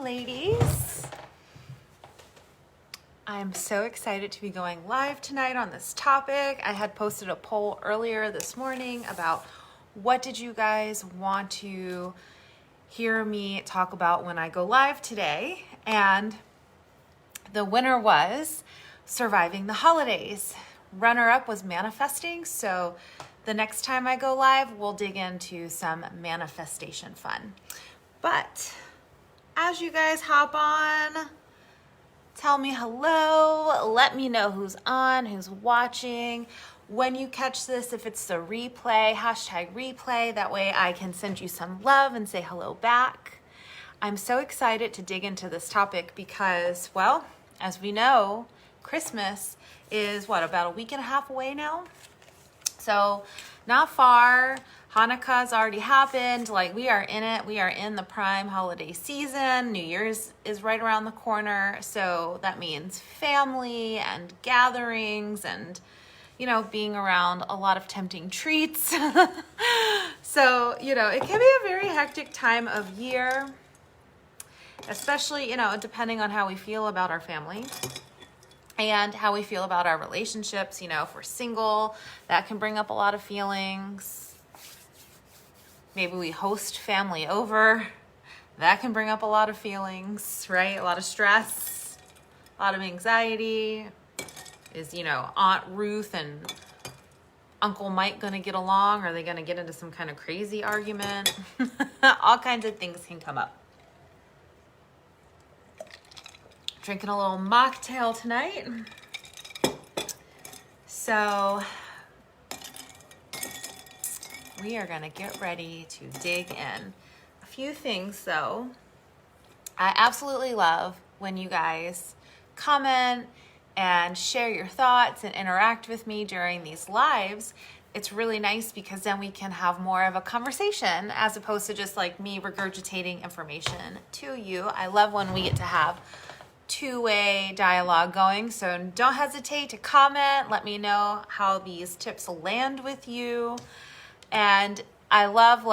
ladies. I'm so excited to be going live tonight on this topic. I had posted a poll earlier this morning about what did you guys want to hear me talk about when I go live today, and the winner was surviving the holidays. Runner-up was manifesting, so the next time I go live, we'll dig into some manifestation fun. But as you guys hop on, tell me hello, let me know who's on, who's watching. When you catch this, if it's the replay, hashtag replay, that way I can send you some love and say hello back. I'm so excited to dig into this topic because, well, as we know, Christmas is about a week and a half away now? So not far. Hanukkah's already happened. We are in it. We are in the prime holiday season. New Year's is right around the corner. So that means family and gatherings and, being around a lot of tempting treats. So, it can be a very hectic time of year, especially, depending on how we feel about our family and how we feel about our relationships. If we're single, that can bring up a lot of feelings. Maybe we host family over. That can bring up a lot of feelings, right? A lot of stress, a lot of anxiety. Is, Aunt Ruth and Uncle Mike going to get along? Are they going to get into some kind of crazy argument? All kinds of things can come up. Drinking a little mocktail tonight. So we are going to get ready to dig in. A few things though. I absolutely love when you guys comment and share your thoughts and interact with me during these lives. It's really nice because then we can have more of a conversation as opposed to just me regurgitating information to you. I love when we get to have two-way dialogue going. So don't hesitate to comment. Let me know how these tips land with you. And I love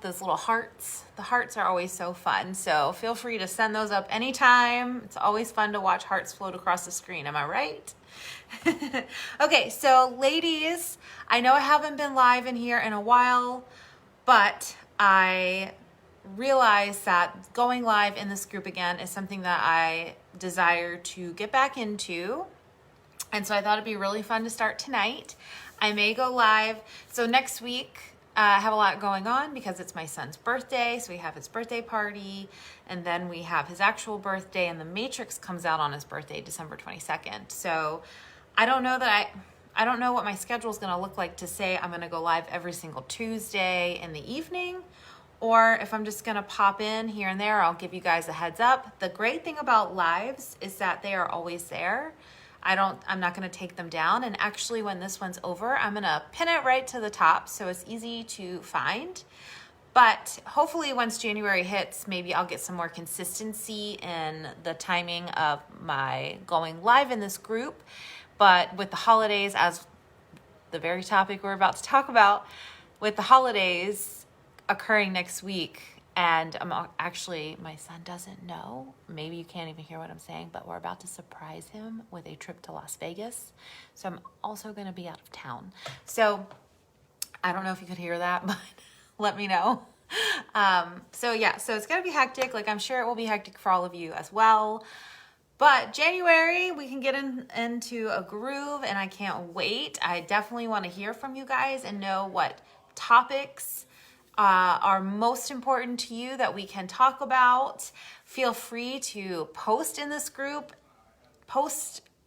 those little hearts. The hearts are always so fun. So feel free to send those up anytime. It's always fun to watch hearts float across the screen. Am I right? Okay, so ladies, I know I haven't been live in here in a while, but I realized that going live in this group again is something that I desire to get back into. And so I thought it'd be really fun to start tonight. I may go live. So next week, I have a lot going on because it's my son's birthday. So we have his birthday party, and then we have his actual birthday, and The Matrix comes out on his birthday, December 22nd. So I don't know what my schedule is going to look like to say I'm going to go live every single Tuesday in the evening, or if I'm just going to pop in here and there. I'll give you guys a heads up. The great thing about lives is that they are always there. I'm not going to take them down. And actually, when this one's over, I'm going to pin it right to the top so it's easy to find. But hopefully once January hits, maybe I'll get some more consistency in the timing of my going live in this group. But with the holidays, as the very topic we're about to talk about, with the holidays occurring next week, and my son doesn't know. Maybe you can't even hear what I'm saying, but we're about to surprise him with a trip to Las Vegas. So I'm also going to be out of town. So I don't know if you could hear that, but let me know. So it's going to be hectic. I'm sure it will be hectic for all of you as well. But January, we can get into a groove, and I can't wait. I definitely want to hear from you guys and know what topics are most important to you that we can talk about. Feel free to post in this group.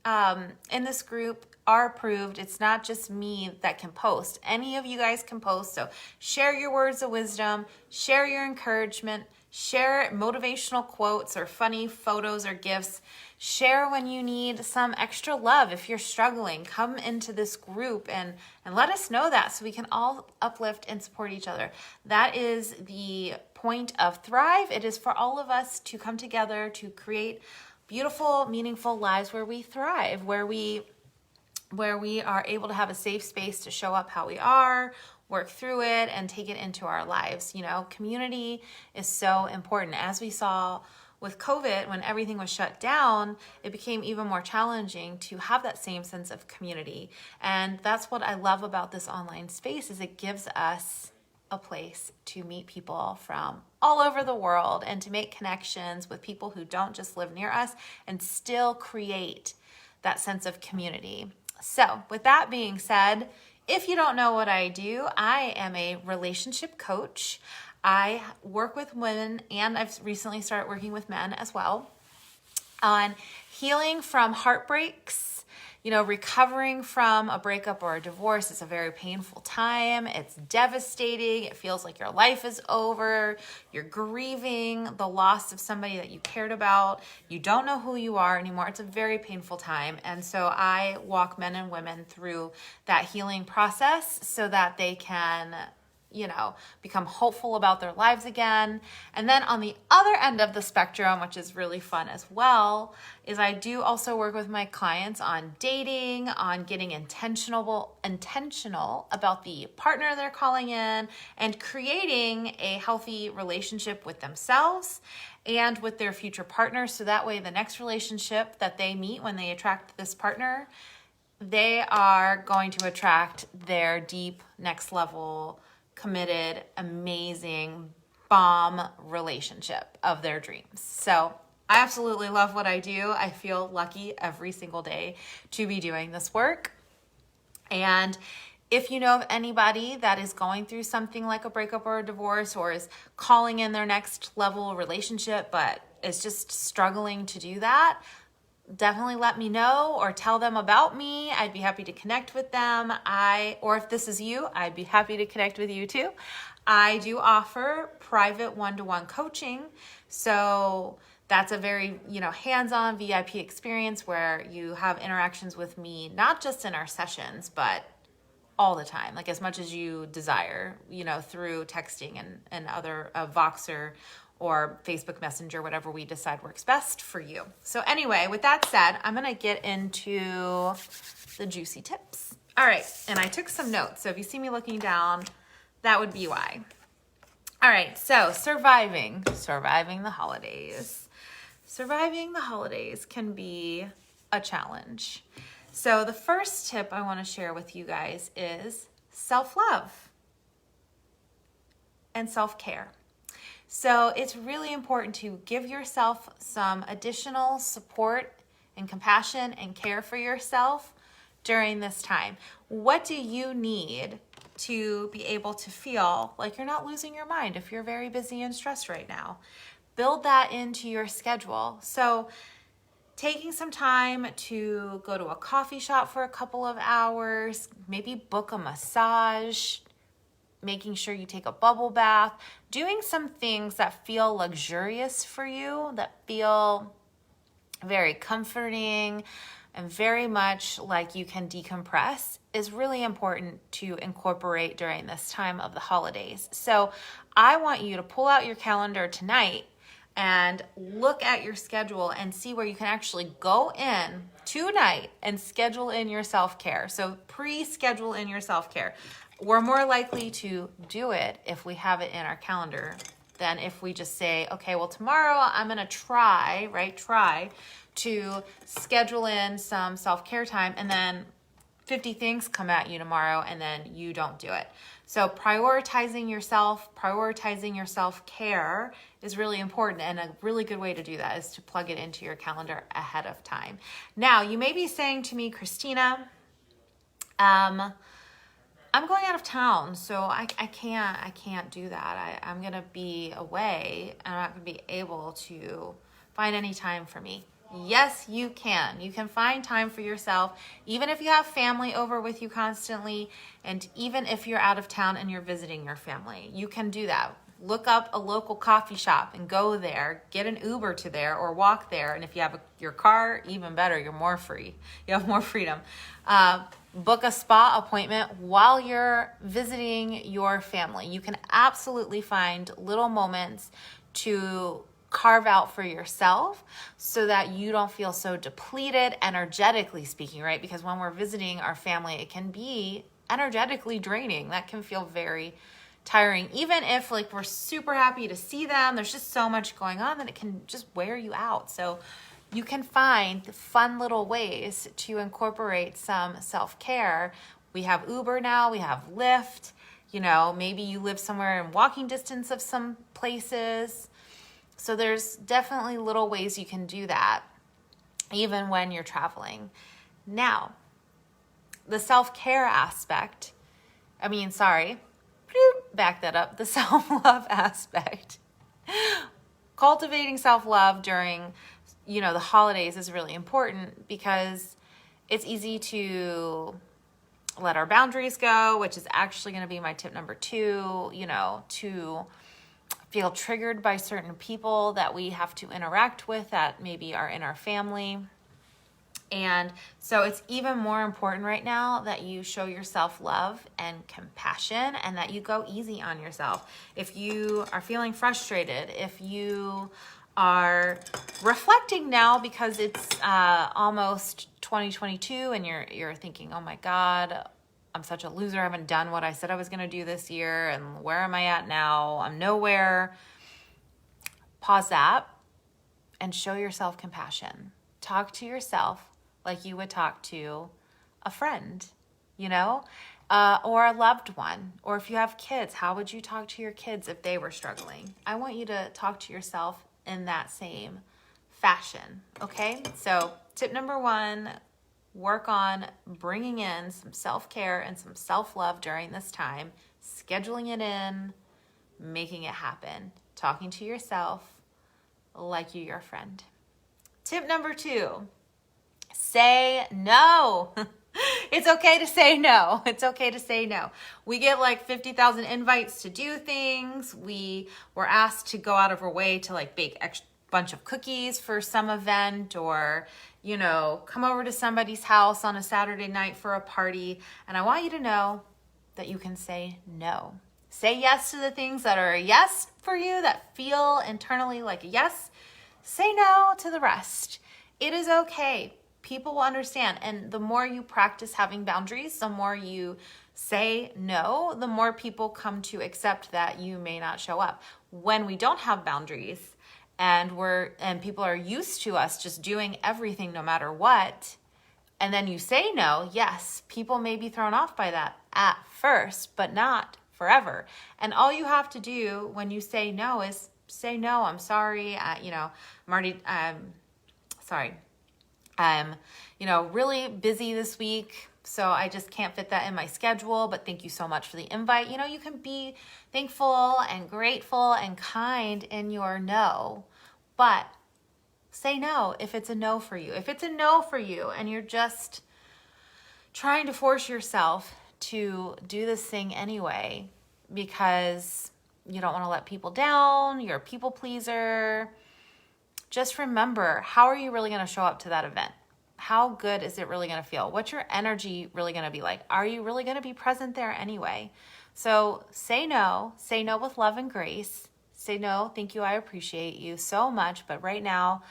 In this group are approved. It's not just me that can post. Any of you guys can post. So share your words of wisdom, share your encouragement, share motivational quotes or funny photos or gifts. Share when you need some extra love. If you're struggling, come into this group and let us know that so we can all uplift and support each other. That is the point of Thrive. It is for all of us to come together to create beautiful, meaningful lives where we thrive, where we are able to have a safe space to show up how we are, work through it, and take it into our lives. Community is so important. As we saw with COVID, when everything was shut down, it became even more challenging to have that same sense of community. And that's what I love about this online space, is it gives us a place to meet people from all over the world and to make connections with people who don't just live near us and still create that sense of community. So with that being said, if you don't know what I do, I am a relationship coach. I work with women, and I've recently started working with men as well, on healing from heartbreaks. Recovering from a breakup or a divorce is a very painful time. It's devastating. It feels like your life is over. You're grieving the loss of somebody that you cared about. You don't know who you are anymore. It's a very painful time. And so I walk men and women through that healing process so that they can become hopeful about their lives again. And then on the other end of the spectrum, which is really fun as well, is I do also work with my clients on dating, on getting intentional about the partner they're calling in, and creating a healthy relationship with themselves and with their future partner. So that way, the next relationship that they meet when they attract this partner, they are going to attract their deep, next level, committed, amazing, bomb relationship of their dreams. So I absolutely love what I do. I feel lucky every single day to be doing this work. And if you know of anybody that is going through something like a breakup or a divorce, or is calling in their next level relationship, but is just struggling to do that, definitely let me know or tell them about me. I'd be happy to connect with them. Or if this is you, I'd be happy to connect with you too. I do offer private one-to-one coaching. So that's a very, hands-on VIP experience where you have interactions with me, not just in our sessions, but all the time, like as much as you desire, through texting and other Voxer or Facebook Messenger, whatever we decide works best for you. So anyway, with that said, I'm going to get into the juicy tips. All right, and I took some notes, so if you see me looking down, that would be why. All right, so surviving the holidays. Surviving the holidays can be a challenge. So the first tip I want to share with you guys is self-love and self-care. So it's really important to give yourself some additional support and compassion and care for yourself during this time. What do you need to be able to feel like you're not losing your mind if you're very busy and stressed right now? Build that into your schedule. So taking some time to go to a coffee shop for a couple of hours, maybe book a massage, making sure you take a bubble bath, doing some things that feel luxurious for you, that feel very comforting and very much like you can decompress, is really important to incorporate during this time of the holidays. So I want you to pull out your calendar tonight and look at your schedule and see where you can actually go in tonight and schedule in your self-care. So pre-schedule in your self-care. We're more likely to do it if we have it in our calendar than if we just say, okay, well, tomorrow I'm going to try to schedule in some self-care time, and then 50 things come at you tomorrow and then you don't do it. So prioritizing your self-care is really important, and a really good way to do that is to plug it into your calendar ahead of time. Now, you may be saying to me, Christina, I'm going out of town, so I can't do that. I'm going to be away, and I'm not going to be able to find any time for me. Yes, you can. You can find time for yourself, even if you have family over with you constantly, and even if you're out of town and you're visiting your family. You can do that. Look up a local coffee shop and go there. Get an Uber to there or walk there. And if you have your car, even better. You're more free. You have more freedom. Book a spa appointment while you're visiting your family. You can absolutely find little moments to carve out for yourself so that you don't feel so depleted, energetically speaking, right? Because when we're visiting our family, it can be energetically draining. That can feel very tiring. Even if like we're super happy to see them, there's just so much going on that it can just wear you out. So you can find fun little ways to incorporate some self-care. We have Uber now, we have Lyft, you know, maybe you live somewhere in walking distance of some places. So there's definitely little ways you can do that, even when you're traveling. Now, the self-care aspect, back that up, the self-love aspect. Cultivating self-love during, you know, the holidays is really important because it's easy to let our boundaries go, which is actually going to be my tip number 2, you know, to feel triggered by certain people that we have to interact with that maybe are in our family. And so it's even more important right now that you show yourself love and compassion and that you go easy on yourself. If you are feeling frustrated, if you are reflecting now because it's almost 2022 and you're thinking, oh my God, I'm such a loser. I haven't done what I said I was going to do this year. And where am I at now? I'm nowhere. Pause that and show yourself compassion. Talk to yourself like you would talk to a friend, you know, or a loved one. Or if you have kids, how would you talk to your kids if they were struggling? I want you to talk to yourself in that same fashion, okay? So tip number 1, work on bringing in some self-care and some self-love during this time, scheduling it in, making it happen, talking to yourself like you're your friend. Tip number 2, say no. It's okay to say no. It's okay to say no. We get like 50,000 invites to do things. We were asked to go out of our way to like bake a bunch of cookies for some event, or, you know, come over to somebody's house on a Saturday night for a party. And I want you to know that you can say no. Say yes to the things that are a yes for you, that feel internally like a yes. Say no to the rest. It is okay. People will understand. And the more you practice having boundaries, the more you say no, the more people come to accept that you may not show up. When we don't have boundaries and people are used to us just doing everything no matter what, and then you say no, yes, people may be thrown off by that at first, but not forever. And all you have to do when you say no is say no. I'm sorry. I'm really busy this week, so I just can't fit that in my schedule, but thank you so much for the invite. You know, you can be thankful and grateful and kind in your no, but say no if it's a no for you. If it's a no for you and you're just trying to force yourself to do this thing anyway because you don't want to let people down, you're a people pleaser, just remember, how are you really going to show up to that event? How good is it really going to feel? What's your energy really going to be like? Are you really going to be present there anyway? So say no with love and grace. Say no, thank you, I appreciate you so much, but right now,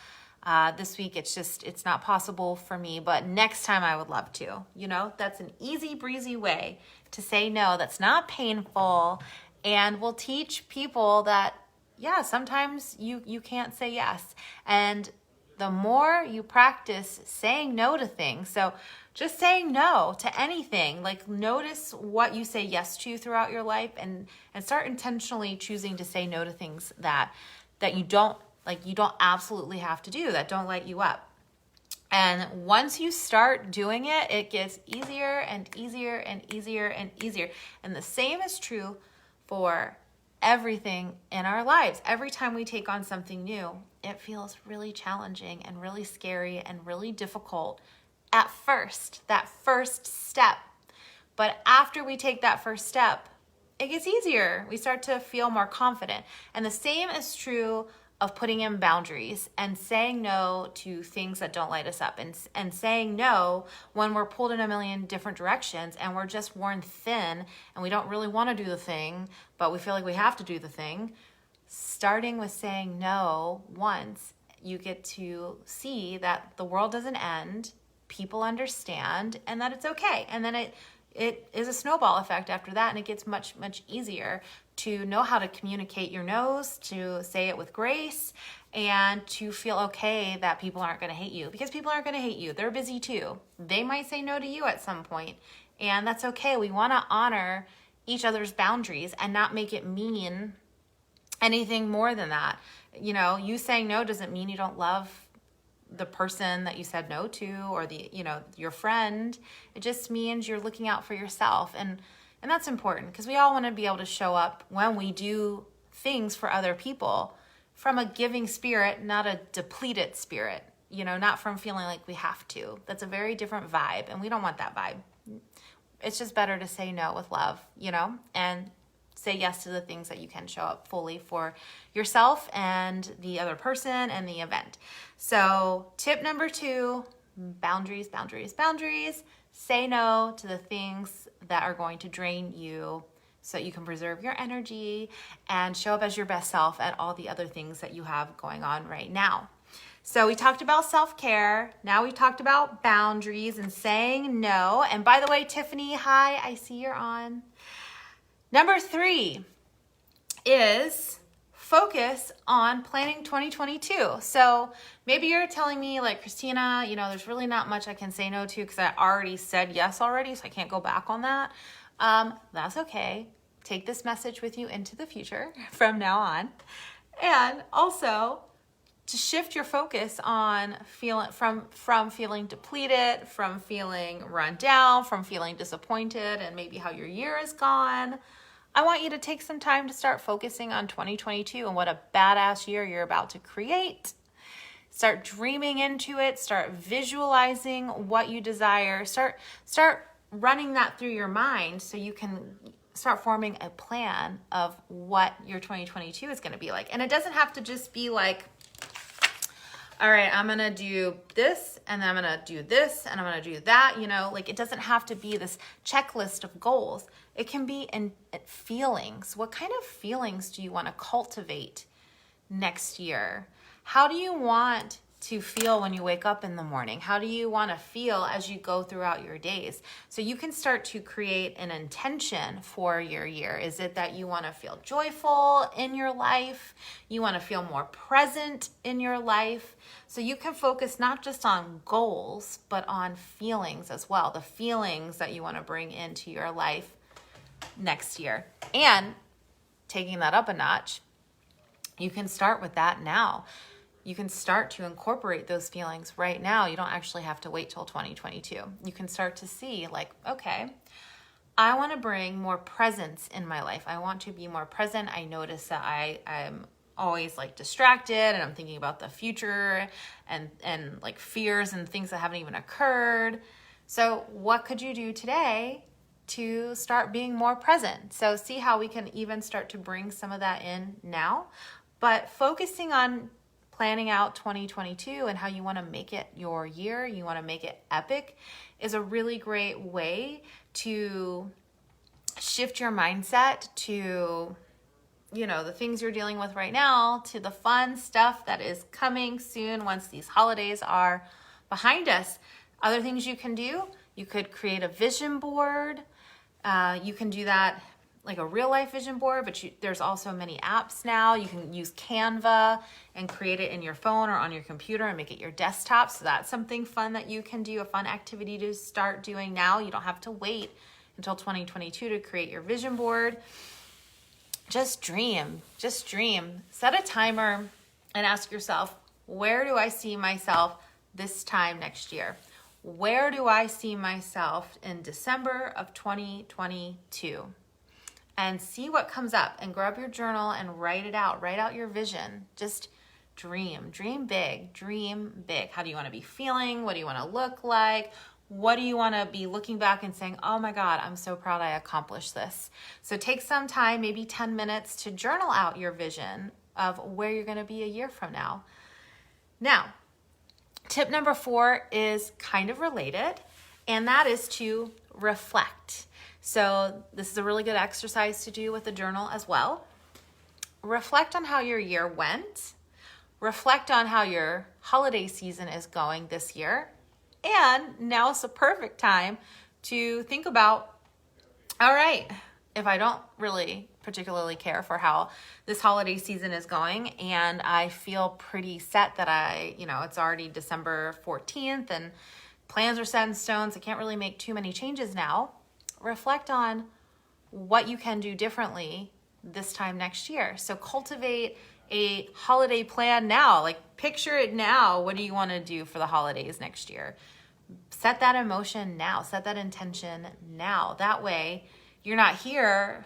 this week, it's not possible for me, but next time I would love to. You know, that's an easy breezy way to say no. That's not painful, and will teach people that, yeah, sometimes you can't say yes. And the more you practice saying no to things, so just saying no to anything, like notice what you say yes to throughout your life and start intentionally choosing to say no to things that you don't absolutely have to do, that don't light you up. And once you start doing it, it gets easier and easier and easier and easier. And the same is true for everything in our lives. Every time we take on something new, it feels really challenging and really scary and really difficult at first, that first step. But after we take that first step, it gets easier. We start to feel more confident. And the same is true of putting in boundaries and saying no to things that don't light us up, and saying no when we're pulled in a million different directions and we're just worn thin and we don't really want to do the thing, but we feel like we have to do the thing. Starting with saying no once, you get to see that the world doesn't end, people understand, and that it's okay. And then it is a snowball effect after that, and it gets much, much easier to know how to communicate your no's, to say it with grace, and to feel okay that people aren't going to hate you, because people aren't going to hate you. They're busy too. They might say no to you at some point, and that's okay. We want to honor each other's boundaries and not make it mean anything more than that. You know, you saying no doesn't mean you don't love the person that you said no to, or your friend. It just means you're looking out for yourself. And that's important, because we all want to be able to show up when we do things for other people from a giving spirit, not a depleted spirit, not from feeling like we have to. That's a very different vibe, and we don't want that vibe. It's just better to say no with love, and say yes to the things that you can show up fully for yourself and the other person and the event. So tip number 2, boundaries, boundaries, boundaries. Say no to the things that are going to drain you so that you can preserve your energy and show up as your best self at all the other things that you have going on right now. So we talked about self-care. Now we've talked about boundaries and saying no. And by the way, Tiffany, hi, I see you're on. Number 3 is focus on planning 2022. So maybe you're telling me like, Christina, there's really not much I can say no to because I already said yes already, so I can't go back on that. That's okay. Take this message with you into the future from now on. And also to shift your focus on from feeling depleted, from feeling run down, from feeling disappointed, and maybe how your year is gone. I want you to take some time to start focusing on 2022 and what a badass year you're about to create. Start dreaming into it. Start visualizing what you desire. Start running that through your mind so you can start forming a plan of what your 2022 is going to be like. And it doesn't have to just be like, all right, I'm going to do this, and then I'm going to do this, and I'm going to do that, like it doesn't have to be this checklist of goals. It can be in feelings. What kind of feelings do you want to cultivate next year? How do you want to feel when you wake up in the morning? How do you want to feel as you go throughout your days? So you can start to create an intention for your year. Is it that you want to feel joyful in your life? You want to feel more present in your life? So you can focus not just on goals, but on feelings as well. The feelings that you want to bring into your life next year. And taking that up a notch, you can start with that now. You can start to incorporate those feelings right now. You don't actually have to wait till 2022. You can start to see like, okay, I want to bring more presence in my life. I want to be more present. I notice that I'm always like distracted and I'm thinking about the future and like fears and things that haven't even occurred. So what could you do today to start being more present? So see how we can even start to bring some of that in now, but focusing on planning out 2022 and how you want to make it your year, you want to make it epic, is a really great way to shift your mindset to, the things you're dealing with right now, to the fun stuff that is coming soon once these holidays are behind us. Other things you can do, you could create a vision board. You can do that like a real life vision board, but there's also many apps now. You can use Canva and create it in your phone or on your computer and make it your desktop. So that's something fun that you can do, a fun activity to start doing now. You don't have to wait until 2022 to create your vision board. Just dream. Set a timer and ask yourself, where do I see myself this time next year? Where do I see myself in December of 2022? And see what comes up, and grab your journal and write it out. Write out your vision. Just dream big. How do you want to be feeling? What do you want to look like? What do you want to be looking back and saying, oh my God, I'm so proud I accomplished this. So take some time, maybe 10 minutes, to journal out your vision of where you're going to be a year from now. Now, tip number 4 is kind of related, and that is to reflect. So this is a really good exercise to do with a journal as well. Reflect on how your year went. Reflect on how your holiday season is going this year. And now is the perfect time to think about, all right, if I don't really particularly care for how this holiday season is going, and I feel pretty set that it's already December 14th and plans are set in stone, so I can't really make too many changes now, reflect on what you can do differently this time next year. So cultivate a holiday plan now. Like, picture it now. What do you want to do for the holidays next year? Set that emotion now. Set that intention now. That way you're not here,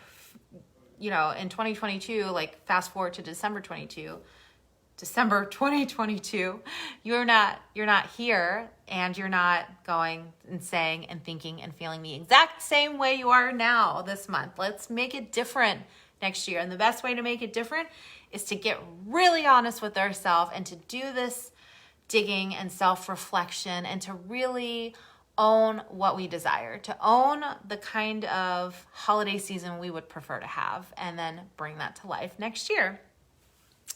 in 2022, like fast forward to December 2022, you're not here, and you're not going and saying and thinking and feeling the exact same way you are now this month. Let's make it different next year. And the best way to make it different is to get really honest with ourselves and to do this digging and self-reflection and to really own what we desire, to own the kind of holiday season we would prefer to have, and then bring that to life next year.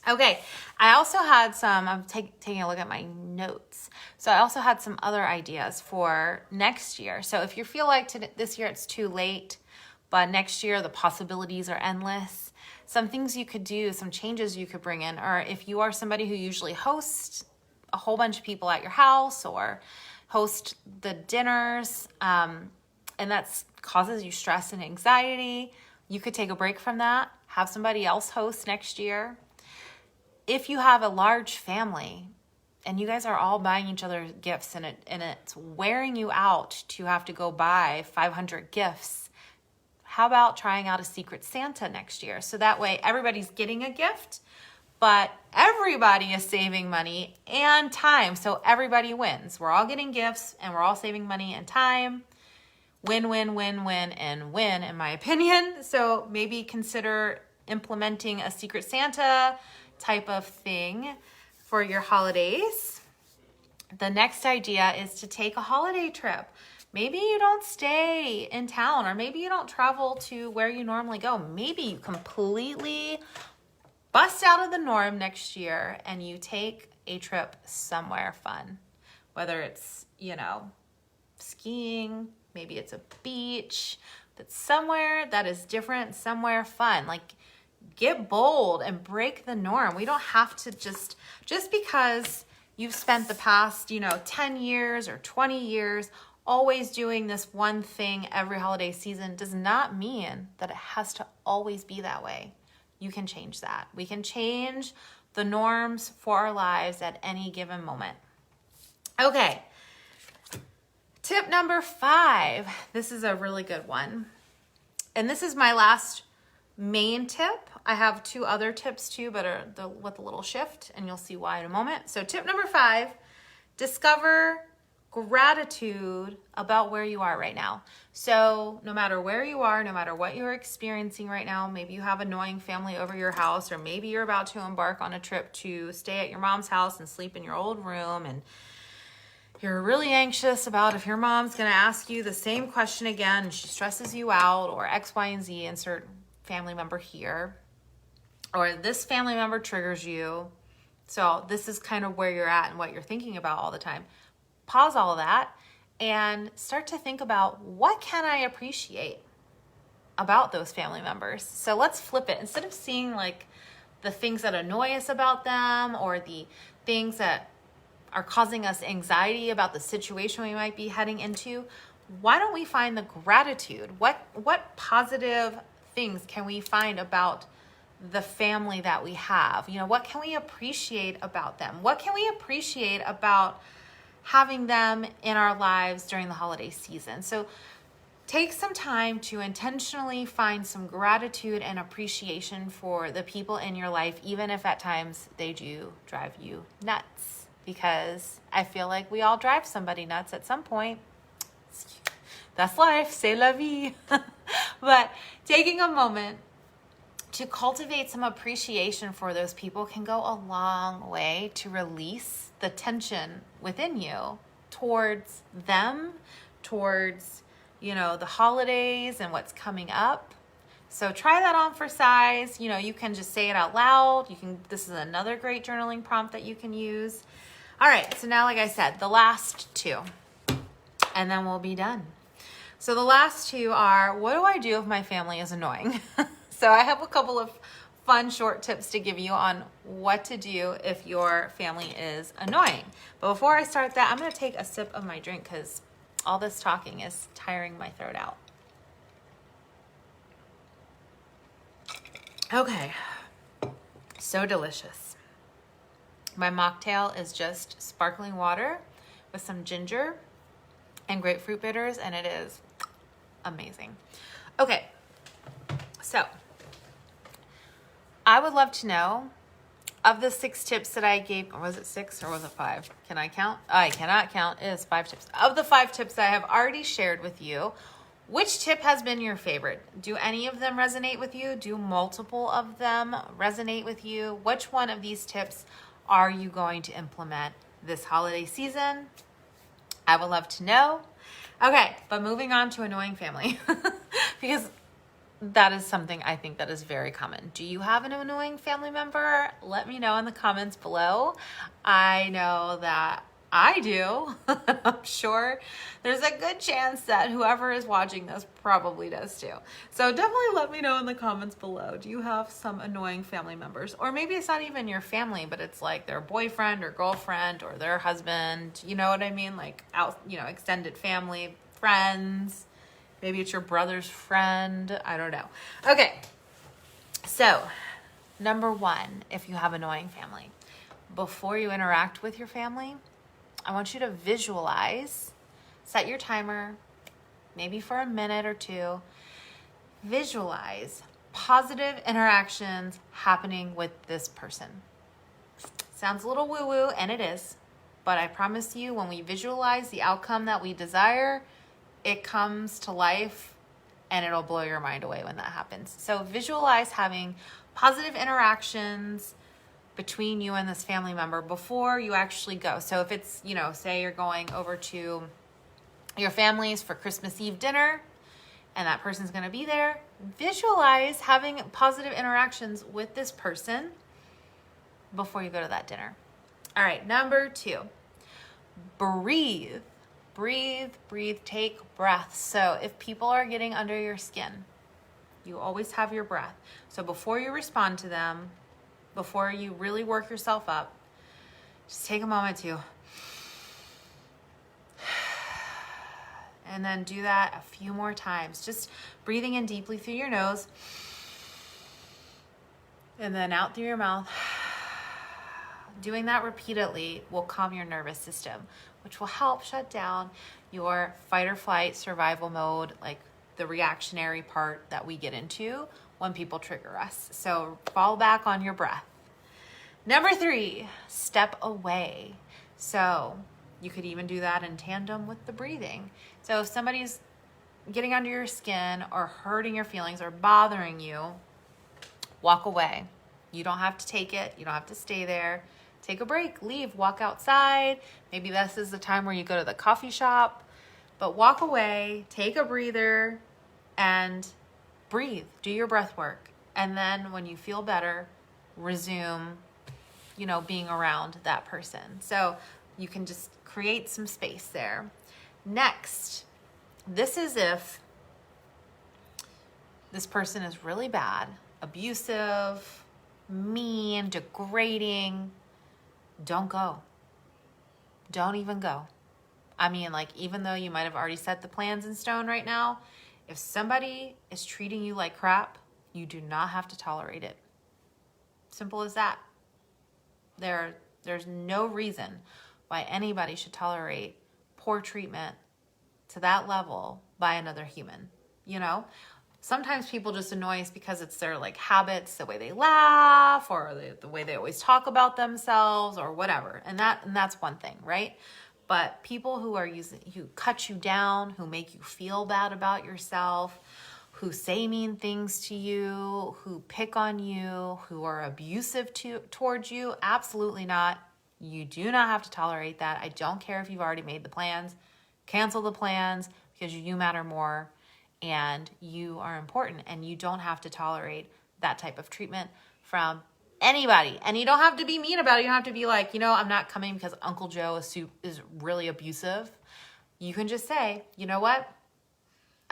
Okay, I also had I'm taking a look at my notes. So I also had some other ideas for next year. So if you feel like this year it's too late, but next year the possibilities are endless, some things you could do, some changes you could bring in, or if you are somebody who usually hosts a whole bunch of people at your house or host the dinners, and that causes you stress and anxiety, you could take a break from that, have somebody else host next year. If you have a large family and you guys are all buying each other gifts and it's wearing you out to have to go buy 500 gifts, how about trying out a Secret Santa next year? So that way everybody's getting a gift, but everybody is saving money and time. So everybody wins. We're all getting gifts and we're all saving money and time. Win, win, win, win, and win, in my opinion. So maybe consider implementing a Secret Santa type of thing for your holidays. The next idea is to take a holiday trip. Maybe you don't stay in town, or maybe you don't travel to where you normally go. Maybe you completely bust out of the norm next year and you take a trip somewhere fun. Whether it's, skiing, maybe it's a beach, but somewhere that is different, somewhere fun. Like, get bold and break the norm. We don't have to just because you've spent the past, 10 years or 20 years always doing this one thing every holiday season does not mean that it has to always be that way. You can change that. We can change the norms for our lives at any given moment. Okay. Tip number 5. This is a really good one. And this is my last main tip. I have 2 other tips too, but with a little shift, and you'll see why in a moment. So tip number 5, discover gratitude about where you are right now. So no matter where you are, no matter what you're experiencing right now, maybe you have annoying family over your house, or maybe you're about to embark on a trip to stay at your mom's house and sleep in your old room, and you're really anxious about if your mom's going to ask you the same question again and she stresses you out, or X, Y, and Z, insert family member here, or this family member triggers you. So this is kind of where you're at and what you're thinking about all the time. Pause all of that and start to think about, what can I appreciate about those family members? So let's flip it. Instead of seeing like the things that annoy us about them, or the things that are causing us anxiety about the situation we might be heading into, why don't we find the gratitude? What positive things can we find about the family that we have? What can we appreciate about them? What can we appreciate about having them in our lives during the holiday season? So take some time to intentionally find some gratitude and appreciation for the people in your life, even if at times they do drive you nuts, because I feel like we all drive somebody nuts at some point. That's life, c'est la vie. But taking a moment to cultivate some appreciation for those people can go a long way to release the tension within you towards them, towards, the holidays and what's coming up. So try that on for size. You can just say it out loud. This is another great journaling prompt that you can use. All right, so now, like I said, the last 2, and then we'll be done. So the last two are, what do I do if my family is annoying? So I have a couple of fun short tips to give you on what to do if your family is annoying. But before I start that, I'm going to take a sip of my drink because all this talking is tiring my throat out. Okay, so delicious. My mocktail is just sparkling water with some ginger and grapefruit bitters, and it is amazing. Okay, so I would love to know, of the 6 tips that I gave, was it 6 or was it 5? Can I count? I cannot count. It is 5 tips. Of the 5 tips that I have already shared with you, which tip has been your favorite? Do any of them resonate with you? Do multiple of them resonate with you? Which one of these tips are you going to implement this holiday season? I would love to know. Okay, but moving on to annoying family, because that is something I think that is very common. Do you have an annoying family member? Let me know in the comments below. I know that I do. I'm sure there's a good chance that whoever is watching this probably does too. So definitely let me know in the comments below. Do you have some annoying family members? Or maybe it's not even your family, but it's like their boyfriend or girlfriend or their husband. You know what I mean? Like extended family, friends. Maybe it's your brother's friend. I don't know. Okay. So, number 1, if you have annoying family, before you interact with your family, I want you to visualize, set your timer, maybe for a minute or 2. Visualize positive interactions happening with this person. Sounds a little woo-woo, and it is. But I promise you, when we visualize the outcome that we desire, it comes to life and it'll blow your mind away when that happens. So visualize having positive interactions between you and this family member before you actually go. So if it's, say you're going over to your family's for Christmas Eve dinner and that person's going to be there, visualize having positive interactions with this person before you go to that dinner. All right, number 2, breathe. Breathe, take breaths. So if people are getting under your skin, you always have your breath. So before you respond to them, before you really work yourself up, just take a moment to, and then do that a few more times. Just breathing in deeply through your nose, and then out through your mouth. Doing that repeatedly will calm your nervous system, which will help shut down your fight or flight survival mode, like the reactionary part that we get into when people trigger us. So fall back on your breath. Number 3, step away. So you could even do that in tandem with the breathing. So if somebody's getting under your skin or hurting your feelings or bothering you, walk away. You don't have to take it. You don't have to stay there. Take a break, leave, walk outside. Maybe this is the time where you go to the coffee shop, but walk away, take a breather, and breathe. Do your breath work. And then when you feel better, resume, being around that person. So you can just create some space there. Next, this is if this person is really bad, abusive, mean, degrading. Don't go. Don't even go. I mean, even though you might have already set the plans in stone right now, if somebody is treating you like crap, you do not have to tolerate it. Simple as that. There's no reason why anybody should tolerate poor treatment to that level by another human, Sometimes people just annoy us because it's their habits, the way they laugh, or the way they always talk about themselves, or whatever. And that's one thing, right? But people who cut you down, who make you feel bad about yourself, who say mean things to you, who pick on you, who are abusive towards you, absolutely not. You do not have to tolerate that. I don't care if you've already made the plans. Cancel the plans because you matter more. And you are important, and you don't have to tolerate that type of treatment from anybody. And you don't have to be mean about it. You don't have to be like, I'm not coming because Uncle Joe is really abusive. You can just say, you know what?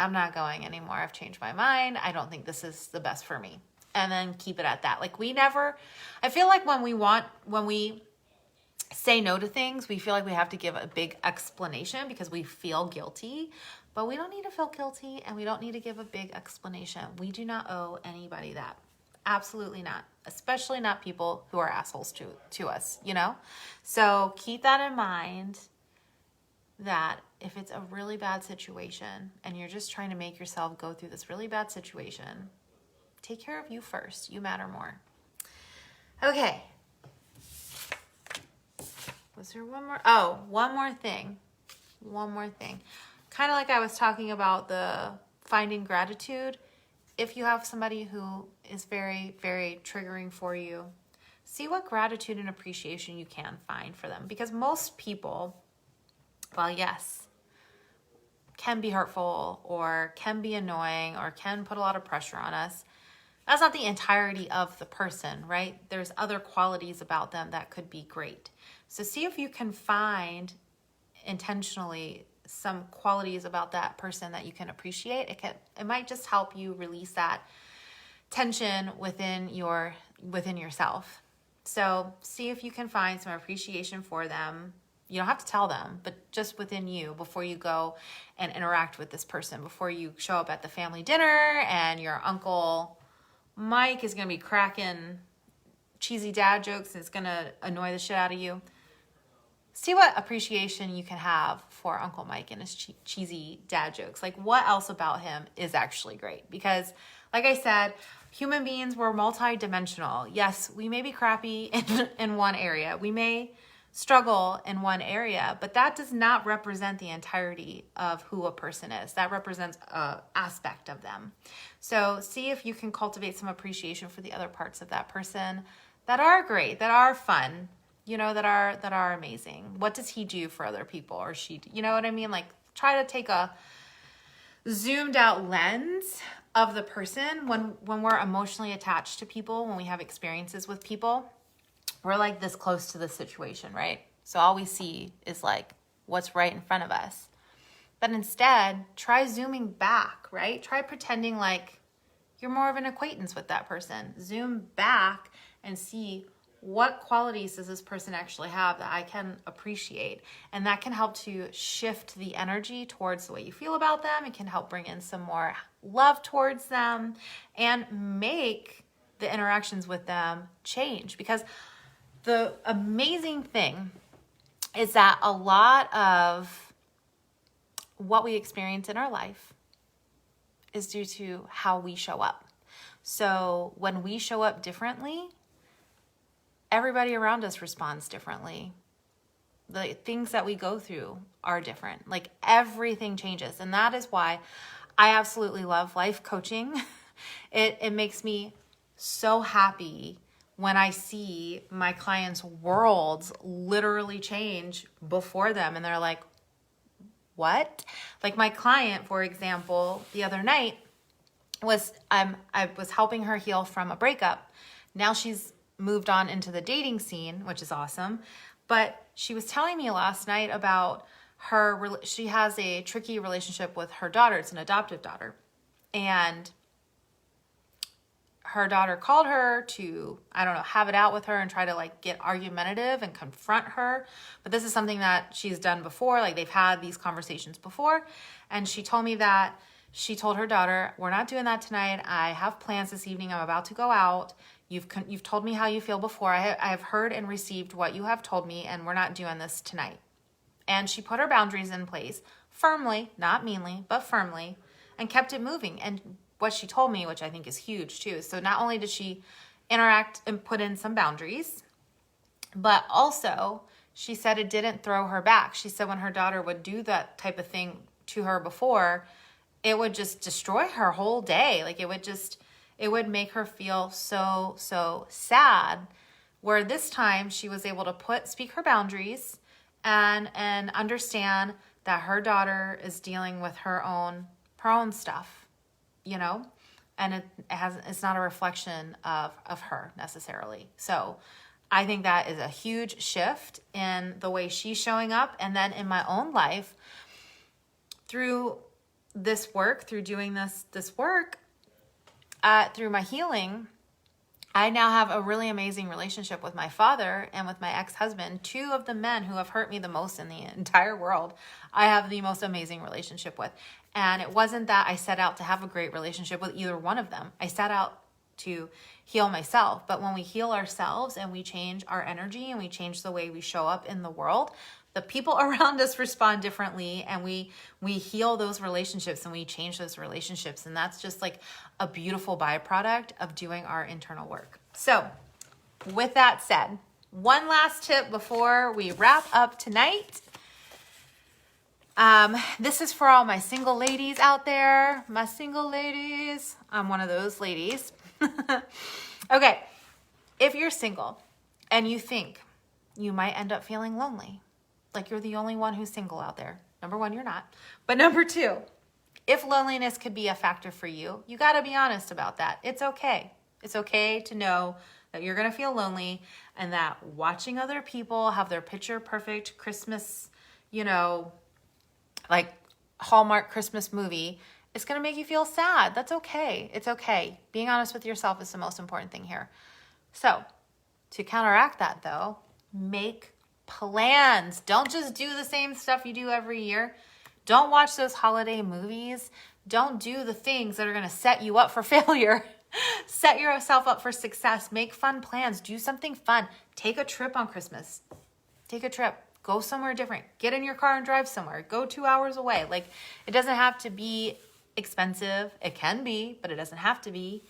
I'm not going anymore. I've changed my mind. I don't think this is the best for me. And then keep it at that. Like I feel like when we say no to things, we feel like we have to give a big explanation because we feel guilty, but we don't need to feel guilty and we don't need to give a big explanation. We do not owe anybody that. Absolutely not. Especially not people who are assholes to us, you know? So keep that in mind, that if it's a really bad situation and you're just trying to make yourself go through this really bad situation, take care of you first. You matter more. Okay. Was there one more? Oh, one more thing. Kind of like I was talking about the finding gratitude. If you have somebody who is very, very triggering for you, see what gratitude and appreciation you can find for them. Because most people, well, yes, can be hurtful or can be annoying or can put a lot of pressure on us. That's not the entirety of the person, right? There's other qualities about them that could be great. So see if you can find intentionally some qualities about that person that you can appreciate. It might just help you release that tension within yourself. So see if you can find some appreciation for them. You don't have to tell them, but just within you before you go and interact with this person, before you show up at the family dinner and your Uncle Mike is going to be cracking cheesy dad jokes and it's going to annoy the shit out of you. See what appreciation you can have for Uncle Mike and his cheesy dad jokes. Like, what else about him is actually great? Because, like I said, human beings, we're multidimensional. Yes, we may be crappy in one area. We may struggle in one area, but that does not represent the entirety of who a person is. That represents an aspect of them. So see if you can cultivate some appreciation for the other parts of that person that are great, that are fun, you know, that are amazing. What does he do for other people, or she, you know what I mean? Like, try to take a zoomed out lens of the person. When we're emotionally attached to people, when we have experiences with people, we're like this close to the situation, right? So all we see is like what's right in front of us. But instead, try zooming back, right? Try pretending like you're more of an acquaintance with that person. Zoom back and see, what qualities does this person actually have that I can appreciate? And that can help to shift the energy towards the way you feel about them. It can help bring in some more love towards them and make the interactions with them change. Because the amazing thing is that a lot of what we experience in our life is due to how we show up. So when we show up differently, everybody around us responds differently. The things that we go through are different. Like, everything changes. And that is why I absolutely love life coaching. It makes me so happy when I see my clients' worlds literally change before them. And they're like, what? Like, my client, for example, the other night I was helping her heal from a breakup. Now she's moved on into the dating scene, which is awesome. But she was telling me last night about she has a tricky relationship with her daughter. It's an adoptive daughter. And her daughter called her to, I don't know, have it out with her and try to like get argumentative and confront her. But this is something that she's done before. Like, they've had these conversations before. And she told me that she told her daughter, we're not doing that tonight. I have plans this evening. I'm about to go out. You've told me how you feel before. I have heard and received what you have told me, and we're not doing this tonight. And she put her boundaries in place firmly, not meanly, but firmly, and kept it moving. And what she told me, which I think is huge too. So not only did she interact and put in some boundaries, but also she said it didn't throw her back. She said when her daughter would do that type of thing to her before, it would just destroy her whole day. Like, it would make her feel so, so sad. Where this time she was able to speak her boundaries and understand that her daughter is dealing with her own stuff, you know, and it's not a reflection of her necessarily. So I think that is a huge shift in the way she's showing up. And then in my own life, through this work, through doing this work, through my healing, I now have a really amazing relationship with my father and with my ex-husband, two of the men who have hurt me the most in the entire world. I have the most amazing relationship with. And it wasn't that I set out to have a great relationship with either one of them. I set out to heal myself. But when we heal ourselves and we change our energy and we change the way we show up in the world, the people around us respond differently, and we heal those relationships and we change those relationships. And that's just like a beautiful byproduct of doing our internal work. So with that said, one last tip before we wrap up tonight. This is for all my single ladies out there. My single ladies. I'm one of those ladies. Okay. If you're single and you think you might end up feeling lonely, like you're the only one who's single out there. Number one, you're not. But number two, if loneliness could be a factor for you, you got to be honest about that. It's okay. It's okay to know that you're going to feel lonely, and that watching other people have their picture perfect Christmas, like Hallmark Christmas movie, it's going to make you feel sad. That's okay. It's okay. Being honest with yourself is the most important thing here. So to counteract that though, make plans. Don't just do the same stuff you do every year. Don't watch those holiday movies. Don't do the things that are going to set you up for failure. Set yourself up for success. Make fun plans. Do something fun. Take a trip on Christmas. Take a trip. Go somewhere different. Get in your car and drive somewhere. Go 2 hours away. Like, it doesn't have to be expensive. It can be, but it doesn't have to be.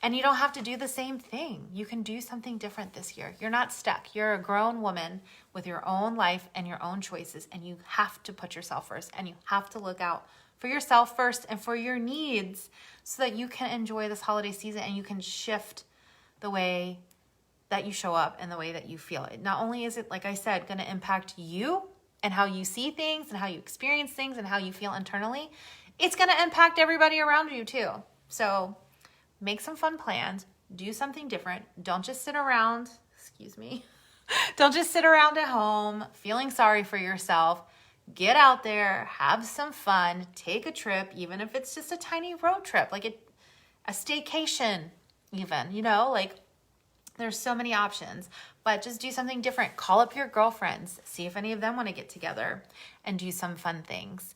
And you don't have to do the same thing. You can do something different this year. You're not stuck. You're a grown woman with your own life and your own choices, and you have to put yourself first, and you have to look out for yourself first and for your needs so that you can enjoy this holiday season and you can shift the way that you show up and the way that you feel. Not only is it, like I said, going to impact you and how you see things and how you experience things and how you feel internally, it's going to impact everybody around you too. So make some fun plans. Do something different. Don't just sit around, don't just sit around at home feeling sorry for yourself. Get out there, have some fun, take a trip, even if it's just a tiny road trip, like a staycation even, like there's so many options, but just do something different. Call up your girlfriends, see if any of them want to get together and do some fun things.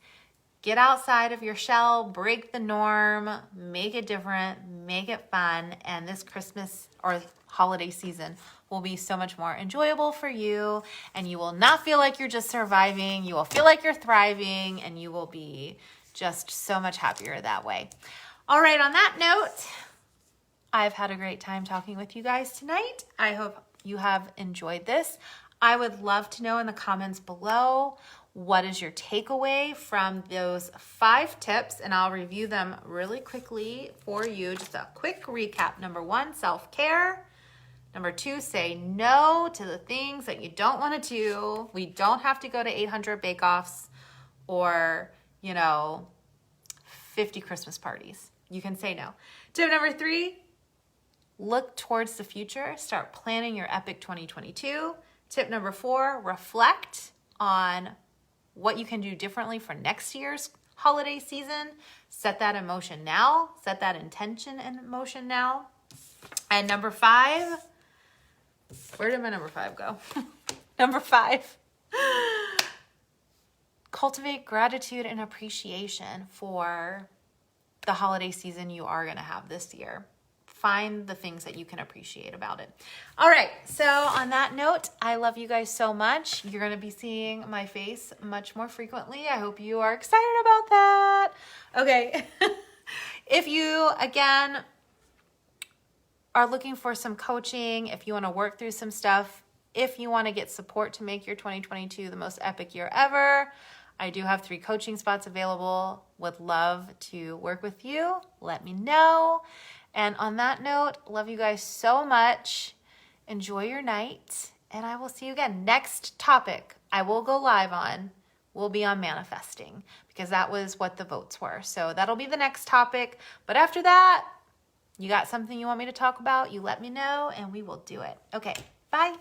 Get outside of your shell, break the norm, make it different, make it fun, and this Christmas or holiday season will be so much more enjoyable for you, and you will not feel like you're just surviving. You will feel like you're thriving, and you will be just so much happier that way. All right, on that note, I've had a great time talking with you guys tonight. I hope you have enjoyed this. I would love to know in the comments below, what is your takeaway from those 5 tips? And I'll review them really quickly for you. Just a quick recap. Number 1, self-care. Number 2, say no to the things that you don't want to do. We don't have to go to 800 bake-offs or, 50 Christmas parties. You can say no. Tip number 3, look towards the future. Start planning your epic 2022. Tip number 4, reflect on what you can do differently for next year's holiday season. Set that in motion now. Set that intention in motion now. And number 5, where did my number 5 go? Number 5, cultivate gratitude and appreciation for the holiday season you are going to have this year. Find the things that you can appreciate about it. All right. So on that note, I love you guys so much. You're going to be seeing my face much more frequently. I hope you are excited about that. Okay. If you, again, are looking for some coaching, if you want to work through some stuff, if you want to get support to make your 2022 the most epic year ever, I do have 3 coaching spots available. Would love to work with you. Let me know. And on that note, love you guys so much. Enjoy your night, and I will see you again. Next topic I will go live on will be on manifesting, because that was what the votes were. So that'll be the next topic. But after that, you got something you want me to talk about, you let me know, and we will do it. Okay, bye.